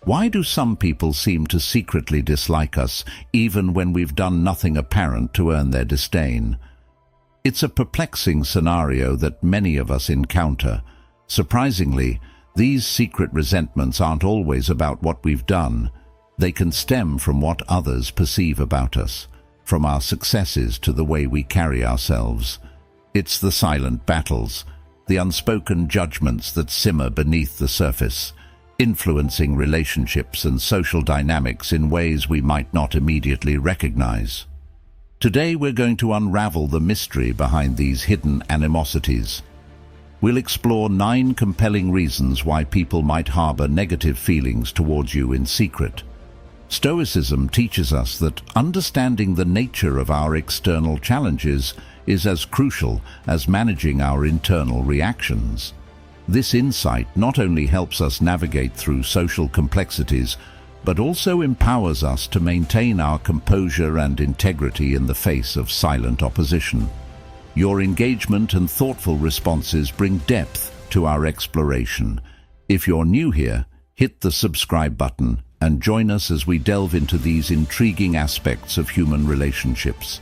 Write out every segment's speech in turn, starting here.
Why do some people seem to secretly dislike us, even when we've done nothing apparent to earn their disdain? It's a perplexing scenario that many of us encounter. Surprisingly, these secret resentments aren't always about what we've done. They can stem from what others perceive about us, from our successes to the way we carry ourselves. It's the silent battles, the unspoken judgments that simmer beneath the surface, influencing relationships and social dynamics in ways we might not immediately recognize. Today we're going to unravel the mystery behind these hidden animosities. We'll explore 9 compelling reasons why people might harbor negative feelings towards you in secret. Stoicism teaches us that understanding the nature of our external challenges is as crucial as managing our internal reactions. This insight not only helps us navigate through social complexities, but also empowers us to maintain our composure and integrity in the face of silent opposition. Your engagement and thoughtful responses bring depth to our exploration. If you're new here, hit the subscribe button and join us as we delve into these intriguing aspects of human relationships.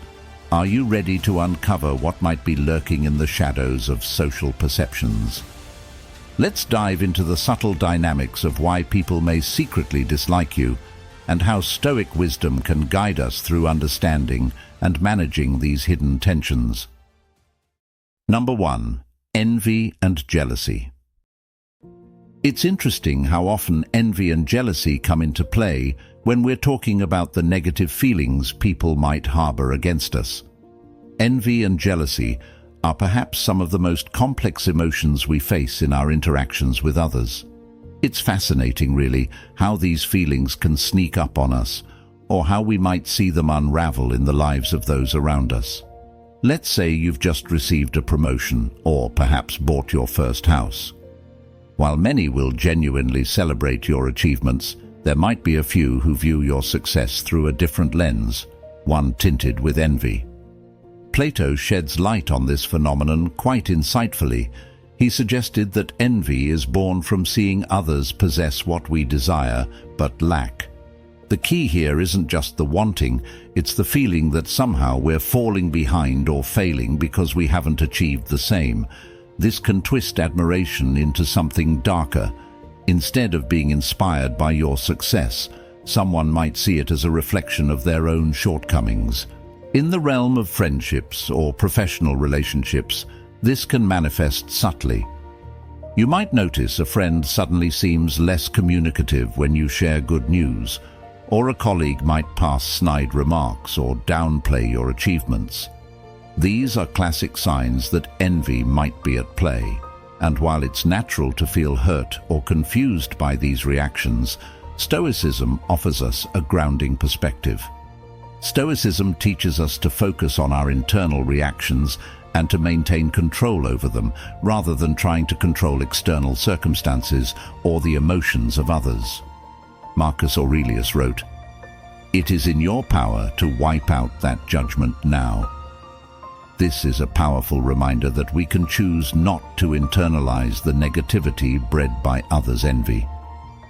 Are you ready to uncover what might be lurking in the shadows of social perceptions? Let's dive into the subtle dynamics of why people may secretly dislike you and how Stoic wisdom can guide us through understanding and managing these hidden tensions. Number 1. Envy and jealousy. It's interesting how often envy and jealousy come into play when we're talking about the negative feelings people might harbor against us. Envy and jealousy are perhaps some of the most complex emotions we face in our interactions with others. It's fascinating, really, how these feelings can sneak up on us, or how we might see them unravel in the lives of those around us. Let's say you've just received a promotion, or perhaps bought your first house. While many will genuinely celebrate your achievements, there might be a few who view your success through a different lens, one tinted with envy. Plato sheds light on this phenomenon quite insightfully. He suggested that envy is born from seeing others possess what we desire but lack. The key here isn't just the wanting, it's the feeling that somehow we're falling behind or failing because we haven't achieved the same. This can twist admiration into something darker. Instead of being inspired by your success, someone might see it as a reflection of their own shortcomings. In the realm of friendships or professional relationships, this can manifest subtly. You might notice a friend suddenly seems less communicative when you share good news, or a colleague might pass snide remarks or downplay your achievements. These are classic signs that envy might be at play, and while it's natural to feel hurt or confused by these reactions, Stoicism offers us a grounding perspective. Stoicism teaches us to focus on our internal reactions and to maintain control over them, rather than trying to control external circumstances or the emotions of others. Marcus Aurelius wrote, "It is in your power to wipe out that judgment now." This is a powerful reminder that we can choose not to internalize the negativity bred by others' envy.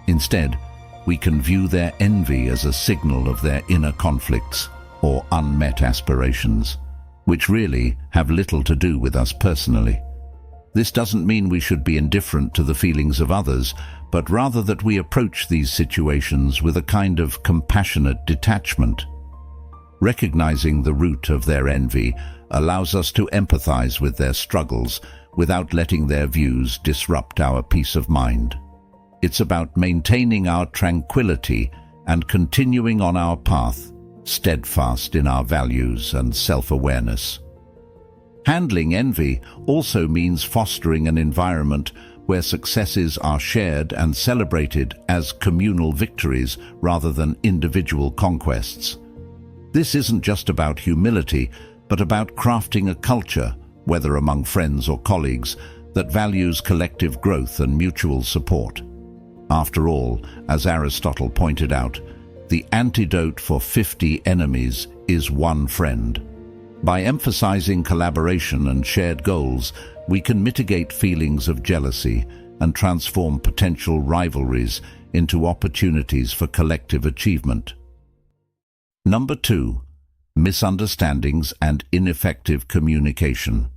Instead, we can view their envy as a signal of their inner conflicts or unmet aspirations, which really have little to do with us personally. This doesn't mean we should be indifferent to the feelings of others, but rather that we approach these situations with a kind of compassionate detachment. Recognizing the root of their envy allows us to empathize with their struggles without letting their views disrupt our peace of mind. It's about maintaining our tranquility and continuing on our path, steadfast in our values and self-awareness. Handling envy also means fostering an environment where successes are shared and celebrated as communal victories rather than individual conquests. This isn't just about humility, but about crafting a culture, whether among friends or colleagues, that values collective growth and mutual support. After all, as Aristotle pointed out, the antidote for 50 enemies is one friend. By emphasizing collaboration and shared goals, we can mitigate feelings of jealousy and transform potential rivalries into opportunities for collective achievement. Number 2. Misunderstandings and ineffective communication.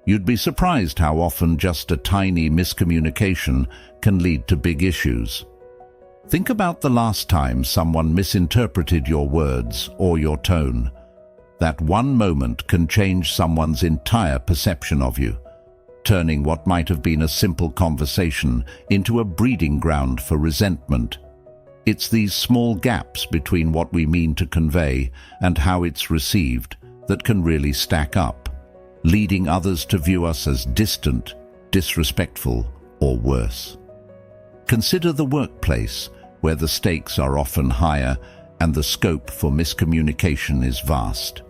You'd be surprised how often just a tiny miscommunication can lead to big issues. Think about the last time someone misinterpreted your words or your tone. That one moment can change someone's entire perception of you, turning what might have been a simple conversation into a breeding ground for resentment. It's these small gaps between what we mean to convey and how it's received that can really stack up, leading others to view us as distant, disrespectful, or worse. Consider the workplace, where the stakes are often higher and the scope for miscommunication is vast.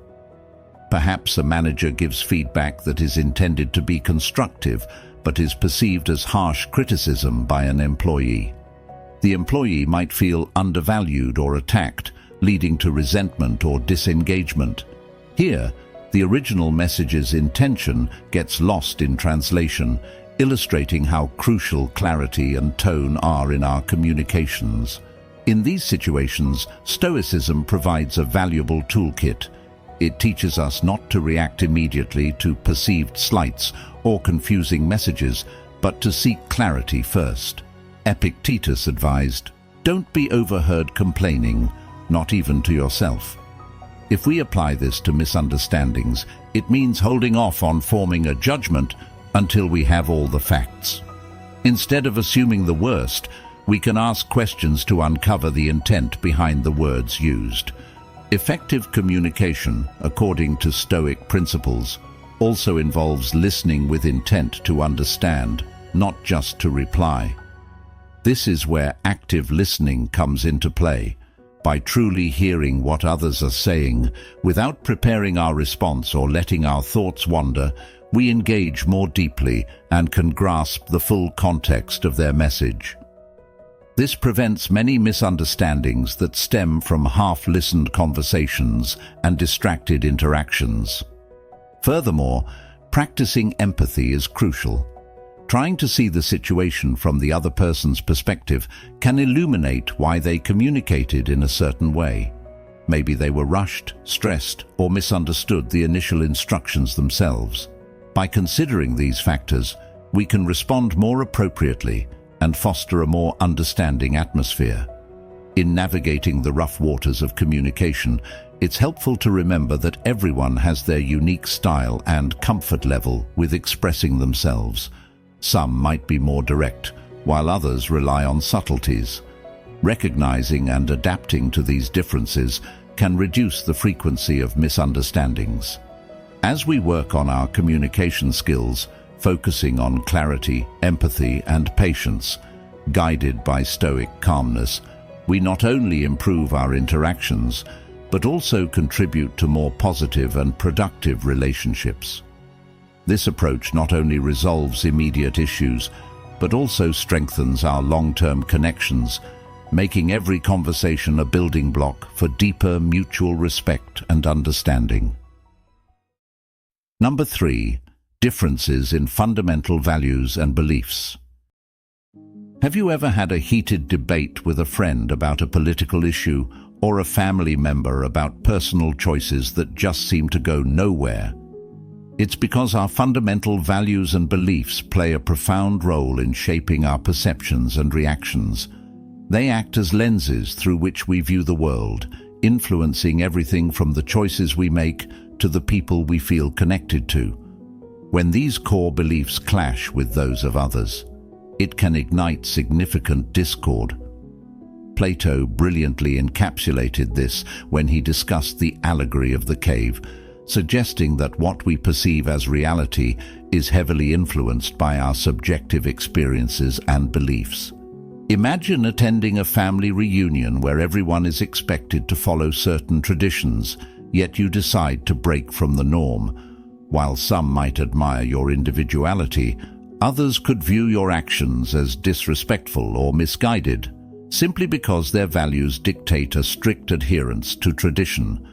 Perhaps a manager gives feedback that is intended to be constructive but is perceived as harsh criticism by an employee. The employee might feel undervalued or attacked, leading to resentment or disengagement. Here, the original message's intention gets lost in translation, illustrating how crucial clarity and tone are in our communications. In these situations, Stoicism provides a valuable toolkit. It teaches us not to react immediately to perceived slights or confusing messages, but to seek clarity first. Epictetus advised, "Don't be overheard complaining, not even to yourself." If we apply this to misunderstandings, it means holding off on forming a judgment until we have all the facts. Instead of assuming the worst, we can ask questions to uncover the intent behind the words used. Effective communication, according to Stoic principles, also involves listening with intent to understand, not just to reply. This is where active listening comes into play. By truly hearing what others are saying, without preparing our response or letting our thoughts wander, we engage more deeply and can grasp the full context of their message. This prevents many misunderstandings that stem from half-listened conversations and distracted interactions. Furthermore, practicing empathy is crucial. Trying to see the situation from the other person's perspective can illuminate why they communicated in a certain way. Maybe they were rushed, stressed, or misunderstood the initial instructions themselves. By considering these factors, we can respond more appropriately and foster a more understanding atmosphere. In navigating the rough waters of communication, it's helpful to remember that everyone has their unique style and comfort level with expressing themselves. Some might be more direct, while others rely on subtleties. Recognizing and adapting to these differences can reduce the frequency of misunderstandings. As we work on our communication skills, focusing on clarity, empathy, and patience, guided by Stoic calmness, we not only improve our interactions, but also contribute to more positive and productive relationships. This approach not only resolves immediate issues, but also strengthens our long-term connections, making every conversation a building block for deeper mutual respect and understanding. Number 3. Differences in fundamental values and beliefs. Have you ever had a heated debate with a friend about a political issue or a family member about personal choices that just seem to go nowhere? It's because our fundamental values and beliefs play a profound role in shaping our perceptions and reactions. They act as lenses through which we view the world, influencing everything from the choices we make to the people we feel connected to. When these core beliefs clash with those of others, it can ignite significant discord. Plato brilliantly encapsulated this when he discussed the allegory of the cave, suggesting that what we perceive as reality is heavily influenced by our subjective experiences and beliefs. Imagine attending a family reunion where everyone is expected to follow certain traditions, yet you decide to break from the norm. While some might admire your individuality, others could view your actions as disrespectful or misguided, simply because their values dictate a strict adherence to tradition.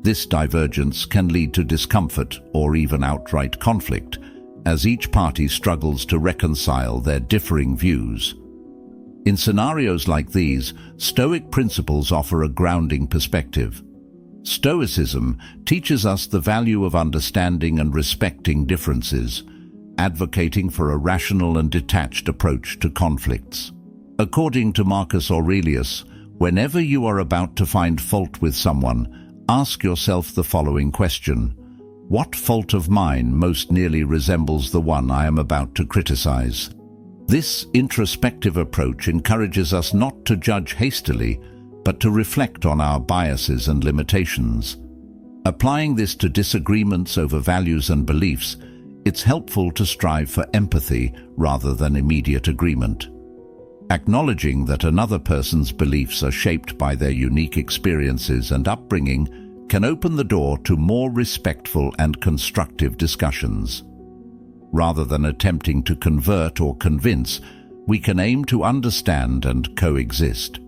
This divergence can lead to discomfort or even outright conflict, as each party struggles to reconcile their differing views. In scenarios like these, Stoic principles offer a grounding perspective. Stoicism teaches us the value of understanding and respecting differences, advocating for a rational and detached approach to conflicts. According to Marcus Aurelius, whenever you are about to find fault with someone, ask yourself the following question: what fault of mine most nearly resembles the one I am about to criticize? This introspective approach encourages us not to judge hastily, but to reflect on our biases and limitations. Applying this to disagreements over values and beliefs, it's helpful to strive for empathy rather than immediate agreement. Acknowledging that another person's beliefs are shaped by their unique experiences and upbringing can open the door to more respectful and constructive discussions. Rather than attempting to convert or convince, we can aim to understand and coexist.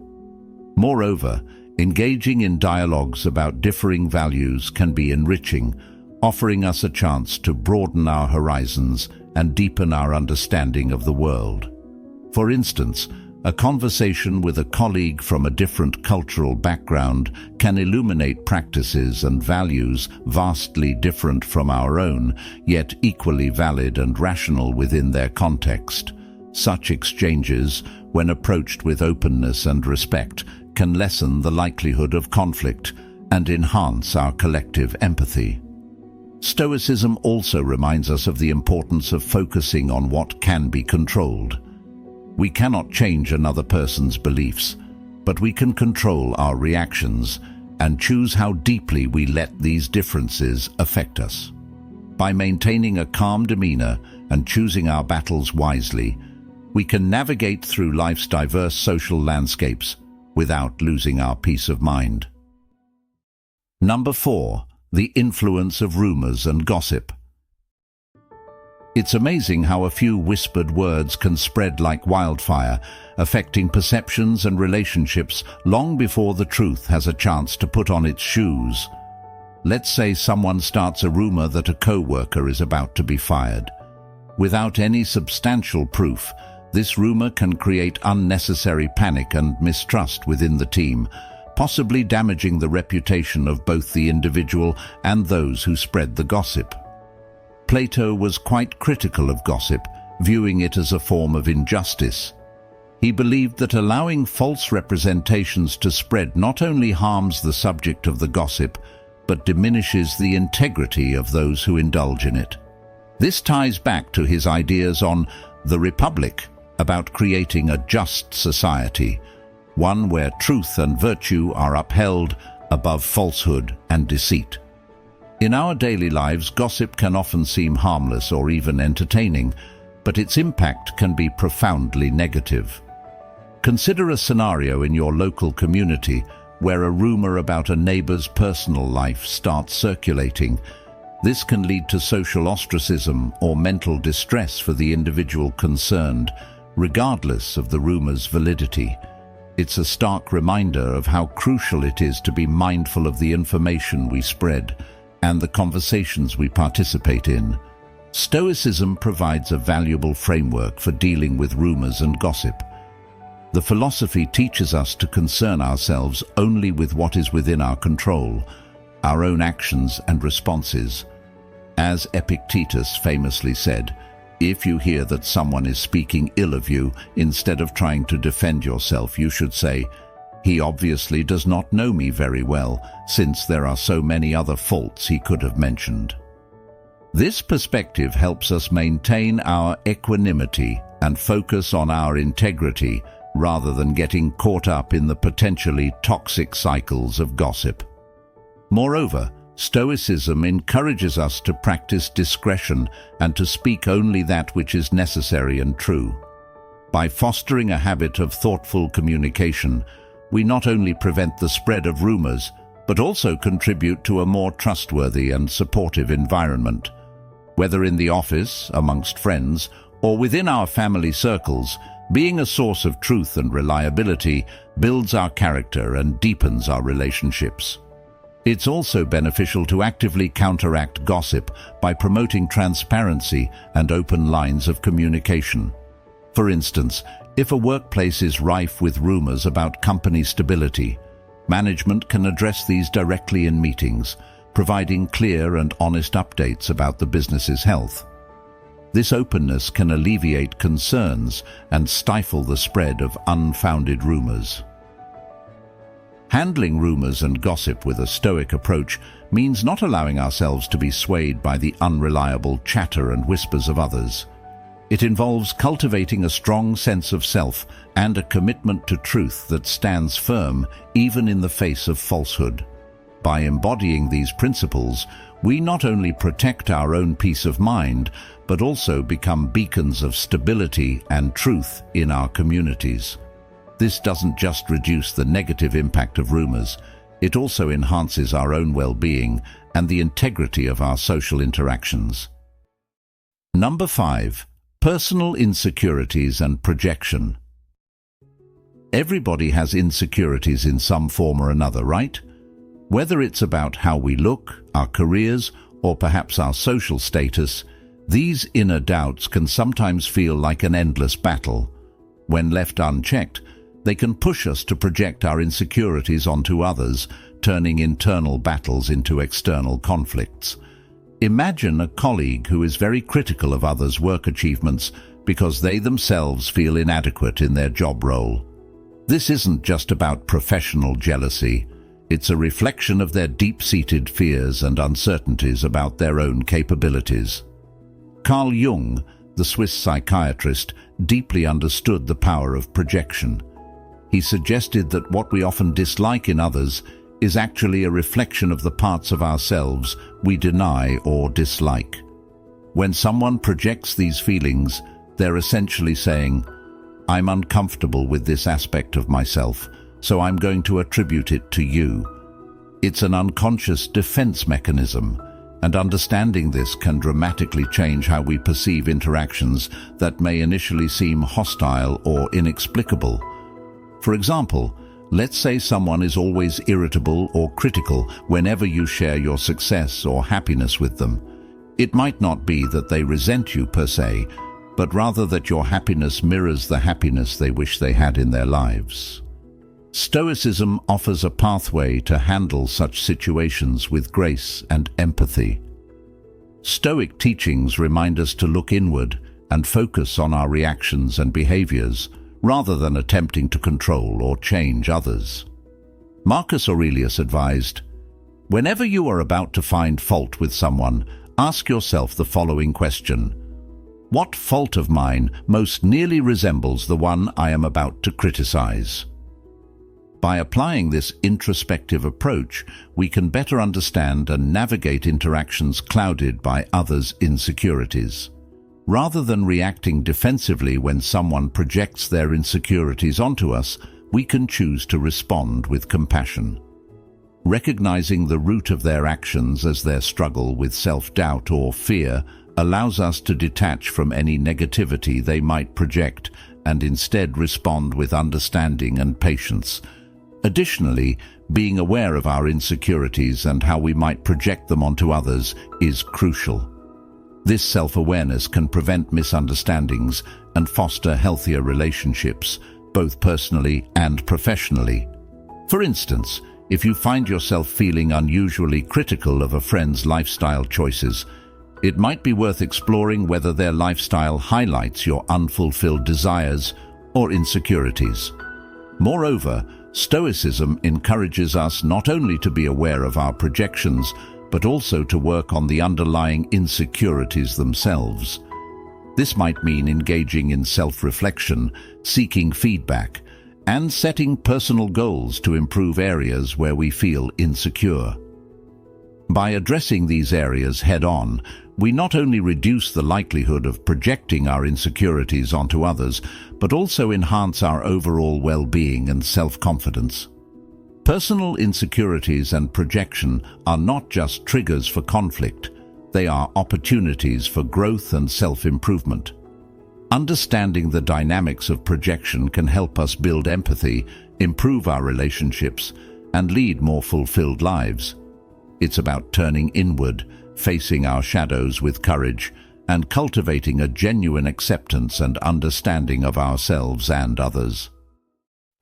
Moreover, engaging in dialogues about differing values can be enriching, offering us a chance to broaden our horizons and deepen our understanding of the world. For instance, a conversation with a colleague from a different cultural background can illuminate practices and values vastly different from our own, yet equally valid and rational within their context. Such exchanges, when approached with openness and respect, can lessen the likelihood of conflict and enhance our collective empathy. Stoicism also reminds us of the importance of focusing on what can be controlled. We cannot change another person's beliefs, but we can control our reactions and choose how deeply we let these differences affect us. By maintaining a calm demeanor and choosing our battles wisely, we can navigate through life's diverse social landscapes without losing our peace of mind. Number 4. The influence of rumors and gossip. It's amazing how a few whispered words can spread like wildfire, affecting perceptions and relationships long before the truth has a chance to put on its shoes. Let's say someone starts a rumor that a co-worker is about to be fired. Without any substantial proof, this rumor can create unnecessary panic and mistrust within the team, possibly damaging the reputation of both the individual and those who spread the gossip. Plato was quite critical of gossip, viewing it as a form of injustice. He believed that allowing false representations to spread not only harms the subject of the gossip, but diminishes the integrity of those who indulge in it. This ties back to his ideas on the Republic, about creating a just society, one where truth and virtue are upheld above falsehood and deceit. In our daily lives, gossip can often seem harmless or even entertaining, but its impact can be profoundly negative. Consider a scenario in your local community where a rumor about a neighbor's personal life starts circulating. This can lead to social ostracism or mental distress for the individual concerned, regardless of the rumor's validity. It's a stark reminder of how crucial it is to be mindful of the information we spread and the conversations we participate in. Stoicism provides a valuable framework for dealing with rumors and gossip. The philosophy teaches us to concern ourselves only with what is within our control, our own actions and responses. As Epictetus famously said, if you hear that someone is speaking ill of you, instead of trying to defend yourself, you should say, "He obviously does not know me very well, since there are so many other faults he could have mentioned." This perspective helps us maintain our equanimity and focus on our integrity rather than getting caught up in the potentially toxic cycles of gossip. Moreover, Stoicism encourages us to practice discretion and to speak only that which is necessary and true. By fostering a habit of thoughtful communication, we not only prevent the spread of rumors, but also contribute to a more trustworthy and supportive environment. Whether in the office, amongst friends, or within our family circles, being a source of truth and reliability builds our character and deepens our relationships. It's also beneficial to actively counteract gossip by promoting transparency and open lines of communication. For instance, If a workplace is rife with rumors about company stability, management can address these directly in meetings, providing clear and honest updates about the business's health. This openness can alleviate concerns and stifle the spread of unfounded rumors. Handling rumors and gossip with a Stoic approach means not allowing ourselves to be swayed by the unreliable chatter and whispers of others. It involves cultivating a strong sense of self and a commitment to truth that stands firm even in the face of falsehood. By embodying these principles, we not only protect our own peace of mind, but also become beacons of stability and truth in our communities. This doesn't just reduce the negative impact of rumors, it also enhances our own well-being and the integrity of our social interactions. Number 5. Personal insecurities and projection. Everybody has insecurities in some form or another, right? Whether it's about how we look, our careers, or perhaps our social status, these inner doubts can sometimes feel like an endless battle. When left unchecked, they can push us to project our insecurities onto others, turning internal battles into external conflicts. Imagine a colleague who is very critical of others' work achievements because they themselves feel inadequate in their job role. This isn't just about professional jealousy. It's a reflection of their deep-seated fears and uncertainties about their own capabilities. Carl Jung, the Swiss psychiatrist, deeply understood the power of projection. He suggested that what we often dislike in others is actually a reflection of the parts of ourselves we deny or dislike. When someone projects these feelings, they're essentially saying, "I'm uncomfortable with this aspect of myself, so I'm going to attribute it to you." It's an unconscious defense mechanism, and understanding this can dramatically change how we perceive interactions that may initially seem hostile or inexplicable. For example, let's say someone is always irritable or critical whenever you share your success or happiness with them. It might not be that they resent you per se, but rather that your happiness mirrors the happiness they wish they had in their lives. Stoicism offers a pathway to handle such situations with grace and empathy. Stoic teachings remind us to look inward and focus on our reactions and behaviors, rather than attempting to control or change others. Marcus Aurelius advised, "Whenever you are about to find fault with someone, ask yourself the following question: what fault of mine most nearly resembles the one I am about to criticize?" By applying this introspective approach, we can better understand and navigate interactions clouded by others' insecurities. Rather than reacting defensively when someone projects their insecurities onto us, we can choose to respond with compassion. Recognizing the root of their actions as their struggle with self-doubt or fear allows us to detach from any negativity they might project and instead respond with understanding and patience. Additionally, being aware of our insecurities and how we might project them onto others is crucial. This self-awareness can prevent misunderstandings and foster healthier relationships, both personally and professionally. For instance, if you find yourself feeling unusually critical of a friend's lifestyle choices, it might be worth exploring whether their lifestyle highlights your unfulfilled desires or insecurities. Moreover, Stoicism encourages us not only to be aware of our projections, but also to work on the underlying insecurities themselves. This might mean engaging in self-reflection, seeking feedback, and setting personal goals to improve areas where we feel insecure. By addressing these areas head-on, we not only reduce the likelihood of projecting our insecurities onto others, but also enhance our overall well-being and self-confidence. Personal insecurities and projection are not just triggers for conflict, they are opportunities for growth and self-improvement. Understanding the dynamics of projection can help us build empathy, improve our relationships, and lead more fulfilled lives. It's about turning inward, facing our shadows with courage, and cultivating a genuine acceptance and understanding of ourselves and others.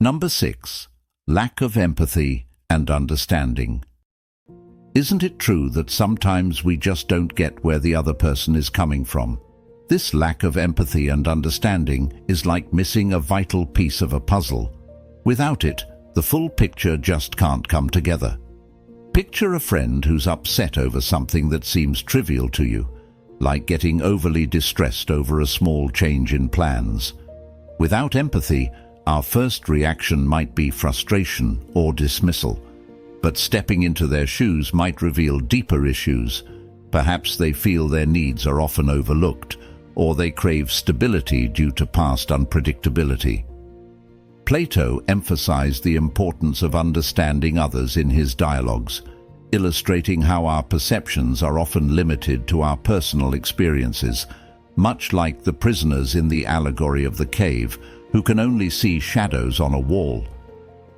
Number 6. Lack of empathy and understanding. Isn't it true that sometimes we just don't get where the other person is coming from? This lack of empathy and understanding is like missing a vital piece of a puzzle. Without it, the full picture just can't come together. Picture a friend who's upset over something that seems trivial to you, like getting overly distressed over a small change in plans. Without empathy, our first reaction might be frustration or dismissal, but stepping into their shoes might reveal deeper issues. Perhaps they feel their needs are often overlooked, or they crave stability due to past unpredictability. Plato emphasized the importance of understanding others in his dialogues, illustrating how our perceptions are often limited to our personal experiences, much like the prisoners in the allegory of the cave, who can only see shadows on a wall.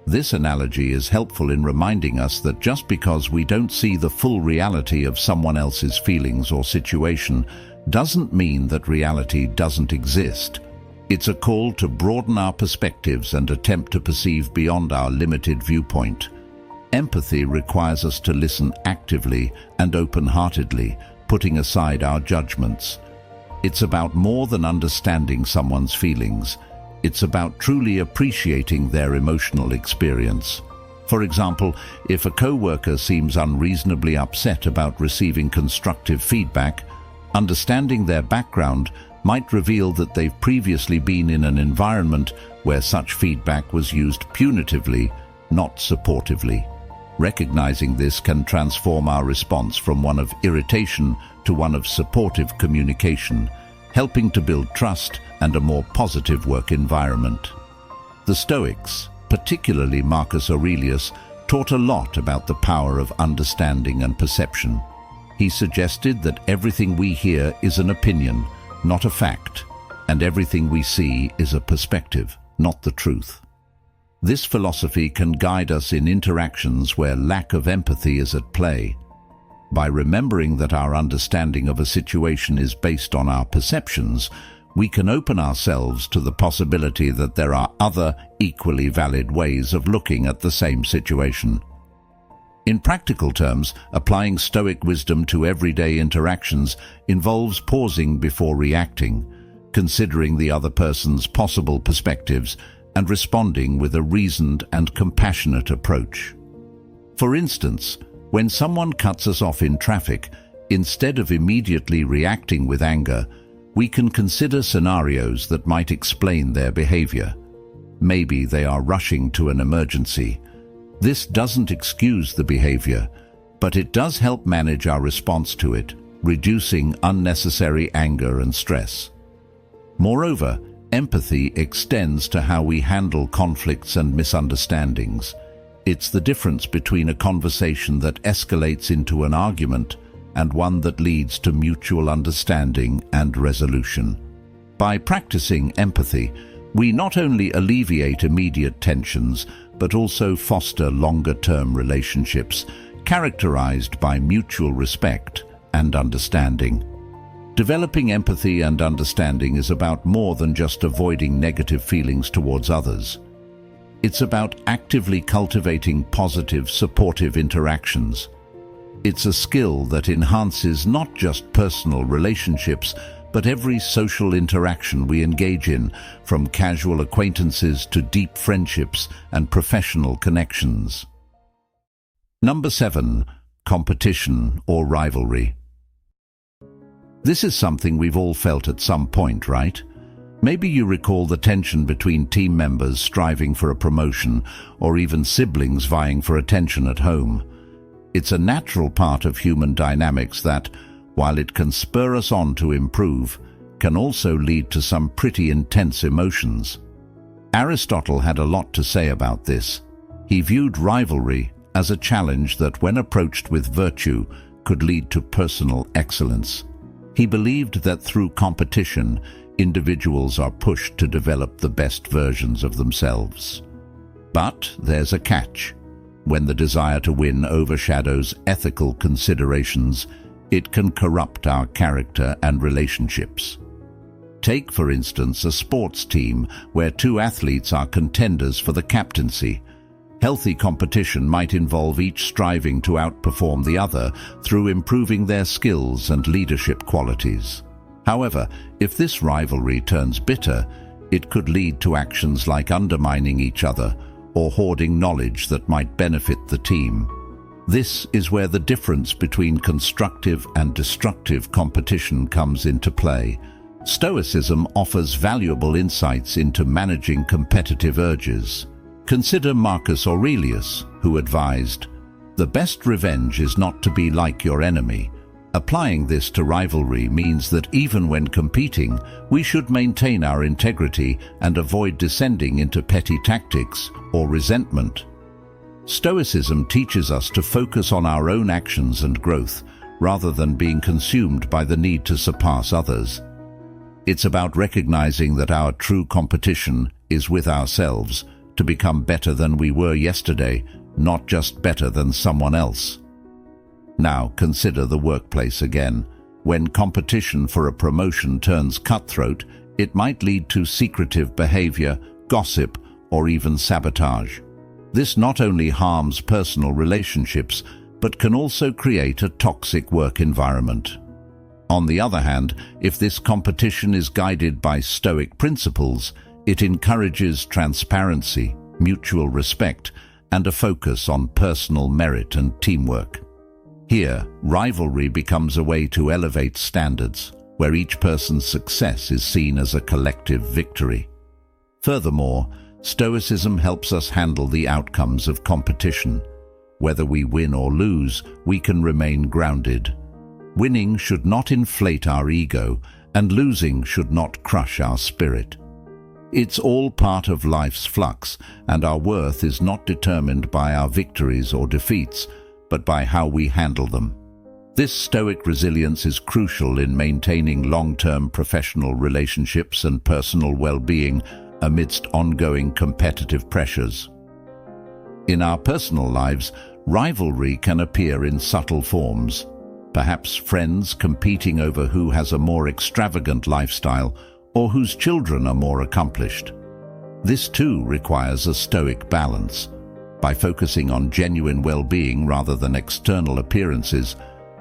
This analogy is helpful in reminding us that just because we don't see the full reality of someone else's feelings or situation doesn't mean that reality doesn't exist. It's a call to broaden our perspectives and attempt to perceive beyond our limited viewpoint. Empathy requires us to listen actively and open-heartedly, putting aside our judgments. It's about more than understanding someone's feelings. It's about truly appreciating their emotional experience. For example, if a co-worker seems unreasonably upset about receiving constructive feedback, understanding their background might reveal that they've previously been in an environment where such feedback was used punitively, not supportively. Recognizing this can transform our response from one of irritation to one of supportive communication, helping to build trust and a more positive work environment. The Stoics, particularly Marcus Aurelius, taught a lot about the power of understanding and perception. He suggested that everything we hear is an opinion, not a fact, and everything we see is a perspective, not the truth. This philosophy can guide us in interactions where lack of empathy is at play. By remembering that our understanding of a situation is based on our perceptions, we can open ourselves to the possibility that there are other, equally valid ways of looking at the same situation. In practical terms, applying Stoic wisdom to everyday interactions involves pausing before reacting, considering the other person's possible perspectives, and responding with a reasoned and compassionate approach. For instance, when someone cuts us off in traffic, instead of immediately reacting with anger, we can consider scenarios that might explain their behavior. Maybe they are rushing to an emergency. This doesn't excuse the behavior, but it does help manage our response to it, reducing unnecessary anger and stress. Moreover, empathy extends to how we handle conflicts and misunderstandings. It's the difference between a conversation that escalates into an argument and one that leads to mutual understanding and resolution. By practicing empathy, we not only alleviate immediate tensions, but also foster longer-term relationships characterized by mutual respect and understanding. Developing empathy and understanding is about more than just avoiding negative feelings towards others. It's about actively cultivating positive, supportive interactions. It's a skill that enhances not just personal relationships, but every social interaction we engage in, from casual acquaintances to deep friendships and professional connections. Number 7. Competition or rivalry. This is something we've all felt at some point, right? Maybe you recall the tension between team members striving for a promotion, or even siblings vying for attention at home. It's a natural part of human dynamics that, while it can spur us on to improve, can also lead to some pretty intense emotions. Aristotle had a lot to say about this. He viewed rivalry as a challenge that, when approached with virtue, could lead to personal excellence. He believed that through competition, individuals are pushed to develop the best versions of themselves. But there's a catch. When the desire to win overshadows ethical considerations, it can corrupt our character and relationships. Take, for instance, a sports team where two athletes are contenders for the captaincy. Healthy competition might involve each striving to outperform the other through improving their skills and leadership qualities. However, if this rivalry turns bitter, it could lead to actions like undermining each other or hoarding knowledge that might benefit the team. This is where the difference between constructive and destructive competition comes into play. Stoicism offers valuable insights into managing competitive urges. Consider Marcus Aurelius, who advised, "The best revenge is not to be like your enemy." Applying this to rivalry means that even when competing, we should maintain our integrity and avoid descending into petty tactics or resentment. Stoicism teaches us to focus on our own actions and growth, rather than being consumed by the need to surpass others. It's about recognizing that our true competition is with ourselves, to become better than we were yesterday, not just better than someone else. Now consider the workplace again. When competition for a promotion turns cutthroat, it might lead to secretive behavior, gossip, or even sabotage. This not only harms personal relationships, but can also create a toxic work environment. On the other hand, if this competition is guided by Stoic principles, it encourages transparency, mutual respect, and a focus on personal merit and teamwork. Here, rivalry becomes a way to elevate standards, where each person's success is seen as a collective victory. Furthermore, Stoicism helps us handle the outcomes of competition. Whether we win or lose, we can remain grounded. Winning should not inflate our ego, and losing should not crush our spirit. It's all part of life's flux, and our worth is not determined by our victories or defeats, but by how we handle them. This Stoic resilience is crucial in maintaining long-term professional relationships and personal well-being amidst ongoing competitive pressures. In our personal lives, rivalry can appear in subtle forms. Perhaps friends competing over who has a more extravagant lifestyle or whose children are more accomplished. This too requires a Stoic balance. By focusing on genuine well-being rather than external appearances,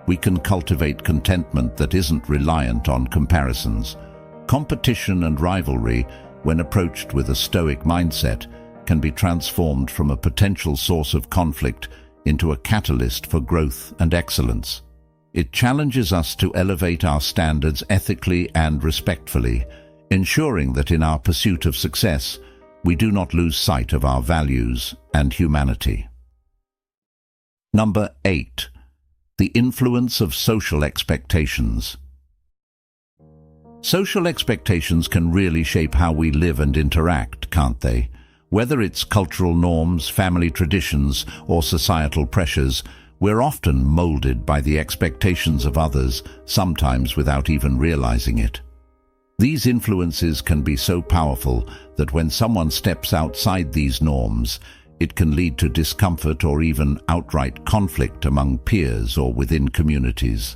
we can cultivate contentment that isn't reliant on comparisons. Competition and rivalry, when approached with a Stoic mindset, can be transformed from a potential source of conflict into a catalyst for growth and excellence. It challenges us to elevate our standards ethically and respectfully, ensuring that in our pursuit of success, we do not lose sight of our values and humanity. Number 8. The influence of social expectations. Social expectations can really shape how we live and interact, can't they? Whether it's cultural norms, family traditions, or societal pressures, we're often molded by the expectations of others, sometimes without even realizing it. These influences can be so powerful that when someone steps outside these norms, it can lead to discomfort or even outright conflict among peers or within communities.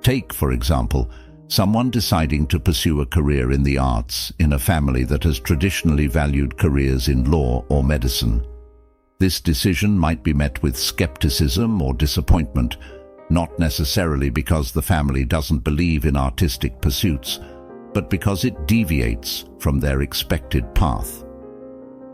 Take, for example, someone deciding to pursue a career in the arts in a family that has traditionally valued careers in law or medicine. This decision might be met with skepticism or disappointment, not necessarily because the family doesn't believe in artistic pursuits, but because it deviates from their expected path.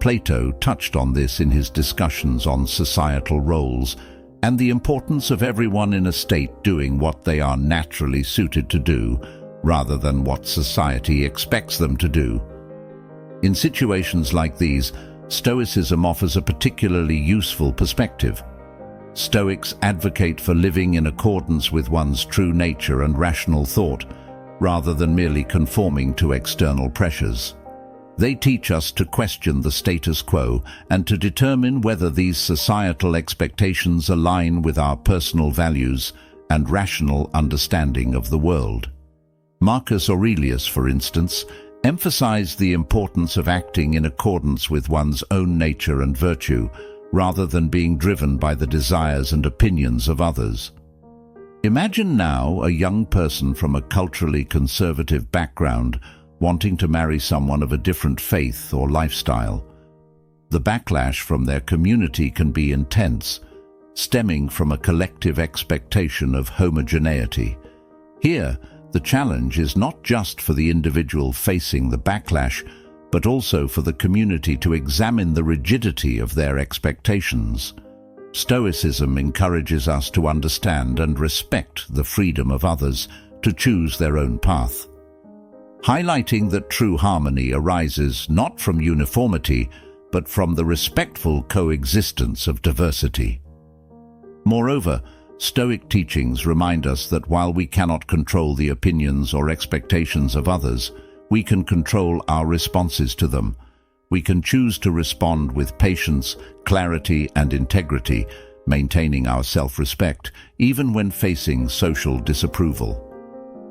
Plato touched on this in his discussions on societal roles and the importance of everyone in a state doing what they are naturally suited to do, rather than what society expects them to do. In situations like these, Stoicism offers a particularly useful perspective. Stoics advocate for living in accordance with one's true nature and rational thought, rather than merely conforming to external pressures. They teach us to question the status quo and to determine whether these societal expectations align with our personal values and rational understanding of the world. Marcus Aurelius, for instance, emphasized the importance of acting in accordance with one's own nature and virtue, rather than being driven by the desires and opinions of others. Imagine now a young person from a culturally conservative background wanting to marry someone of a different faith or lifestyle. The backlash from their community can be intense, stemming from a collective expectation of homogeneity. Here, the challenge is not just for the individual facing the backlash, but also for the community to examine the rigidity of their expectations. Stoicism encourages us to understand and respect the freedom of others to choose their own path, highlighting that true harmony arises not from uniformity, but from the respectful coexistence of diversity. Moreover, Stoic teachings remind us that while we cannot control the opinions or expectations of others, we can control our responses to them. We can choose to respond with patience, clarity, and integrity, maintaining our self-respect even when facing social disapproval.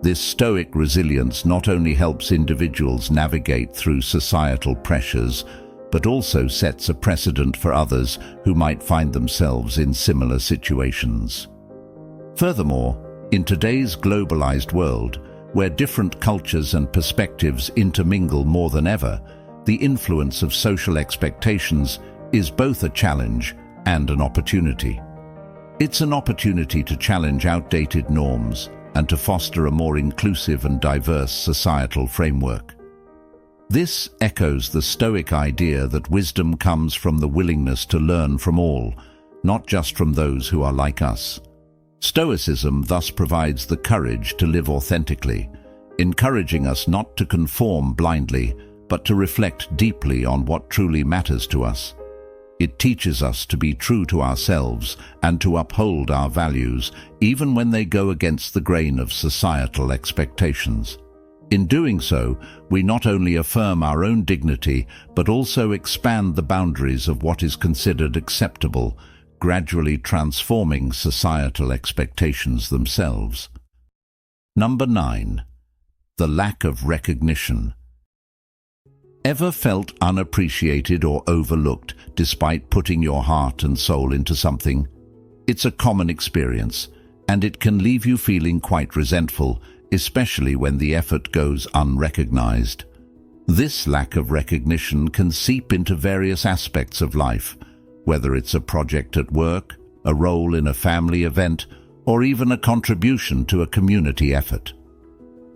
This Stoic resilience not only helps individuals navigate through societal pressures, but also sets a precedent for others who might find themselves in similar situations. Furthermore, in today's globalized world, where different cultures and perspectives intermingle more than ever, the influence of social expectations is both a challenge and an opportunity. It's an opportunity to challenge outdated norms and to foster a more inclusive and diverse societal framework. This echoes the Stoic idea that wisdom comes from the willingness to learn from all, not just from those who are like us. Stoicism thus provides the courage to live authentically, encouraging us not to conform blindly, but to reflect deeply on what truly matters to us. It teaches us to be true to ourselves and to uphold our values, even when they go against the grain of societal expectations. In doing so, we not only affirm our own dignity, but also expand the boundaries of what is considered acceptable, gradually transforming societal expectations themselves. Number 9. The lack of recognition. Ever felt unappreciated or overlooked despite putting your heart and soul into something? It's a common experience, and it can leave you feeling quite resentful, especially when the effort goes unrecognized. This lack of recognition can seep into various aspects of life, whether it's a project at work, a role in a family event, or even a contribution to a community effort.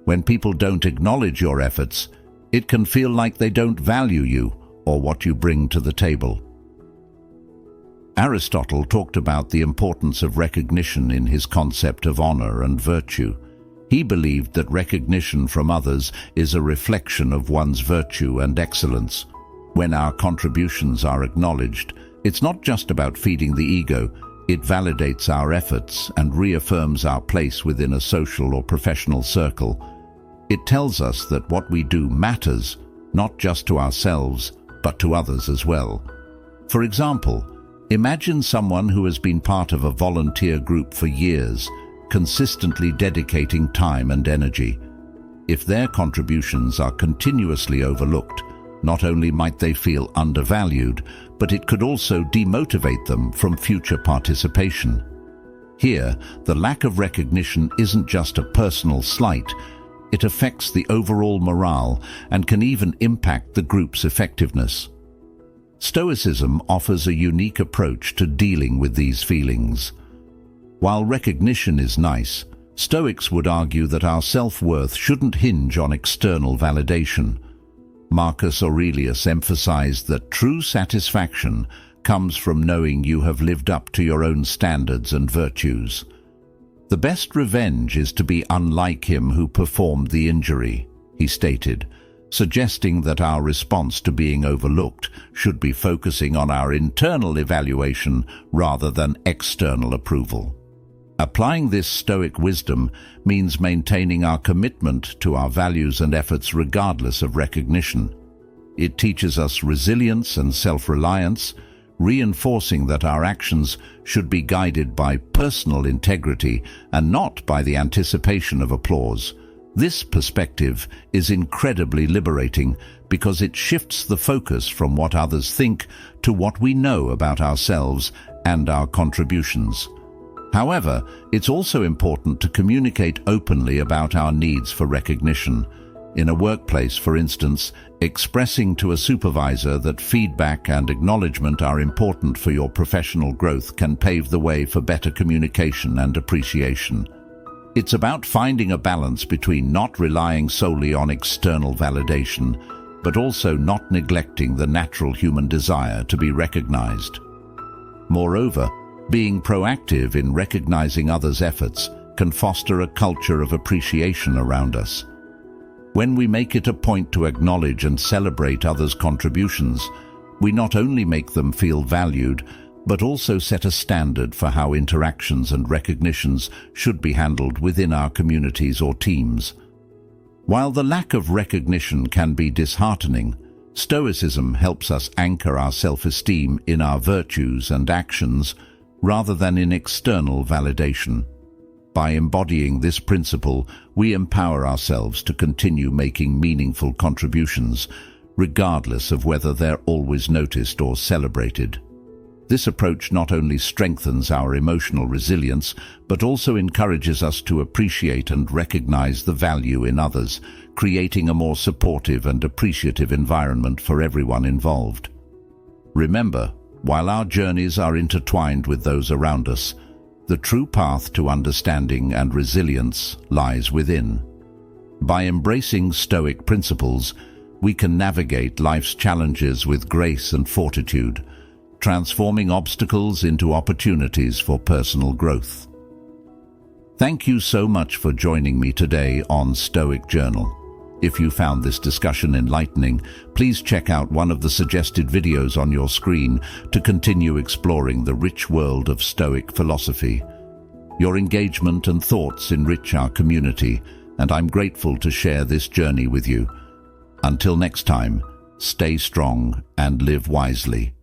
When people don't acknowledge your efforts, it can feel like they don't value you or what you bring to the table. Aristotle talked about the importance of recognition in his concept of honor and virtue. He believed that recognition from others is a reflection of one's virtue and excellence. When our contributions are acknowledged, it's not just about feeding the ego, it validates our efforts and reaffirms our place within a social or professional circle. It tells us that what we do matters, not just to ourselves, but to others as well. For example, imagine someone who has been part of a volunteer group for years, consistently dedicating time and energy. If their contributions are continuously overlooked, not only might they feel undervalued, but it could also demotivate them from future participation. Here, the lack of recognition isn't just a personal slight, it affects the overall morale and can even impact the group's effectiveness. Stoicism offers a unique approach to dealing with these feelings. While recognition is nice, Stoics would argue that our self-worth shouldn't hinge on external validation. Marcus Aurelius emphasized that true satisfaction comes from knowing you have lived up to your own standards and virtues. The best revenge is to be unlike him who performed the injury, he stated, suggesting that our response to being overlooked should be focusing on our internal evaluation rather than external approval. Applying this Stoic wisdom means maintaining our commitment to our values and efforts regardless of recognition. It teaches us resilience and self-reliance, reinforcing that our actions should be guided by personal integrity and not by the anticipation of applause. This perspective is incredibly liberating because it shifts the focus from what others think to what we know about ourselves and our contributions. However, it's also important to communicate openly about our needs for recognition. In a workplace, for instance, expressing to a supervisor that feedback and acknowledgement are important for your professional growth can pave the way for better communication and appreciation. It's about finding a balance between not relying solely on external validation, but also not neglecting the natural human desire to be recognized. Moreover, being proactive in recognizing others' efforts can foster a culture of appreciation around us. When we make it a point to acknowledge and celebrate others' contributions, we not only make them feel valued, but also set a standard for how interactions and recognitions should be handled within our communities or teams. While the lack of recognition can be disheartening, Stoicism helps us anchor our self-esteem in our virtues and actions rather than in external validation. By embodying this principle, we empower ourselves to continue making meaningful contributions, regardless of whether they're always noticed or celebrated. This approach not only strengthens our emotional resilience, but also encourages us to appreciate and recognize the value in others, creating a more supportive and appreciative environment for everyone involved. Remember, while our journeys are intertwined with those around us, the true path to understanding and resilience lies within. By embracing Stoic principles, we can navigate life's challenges with grace and fortitude, transforming obstacles into opportunities for personal growth. Thank you so much for joining me today on Stoic Journal. If you found this discussion enlightening, please check out one of the suggested videos on your screen to continue exploring the rich world of Stoic philosophy. Your engagement and thoughts enrich our community, and I'm grateful to share this journey with you. Until next time, stay strong and live wisely.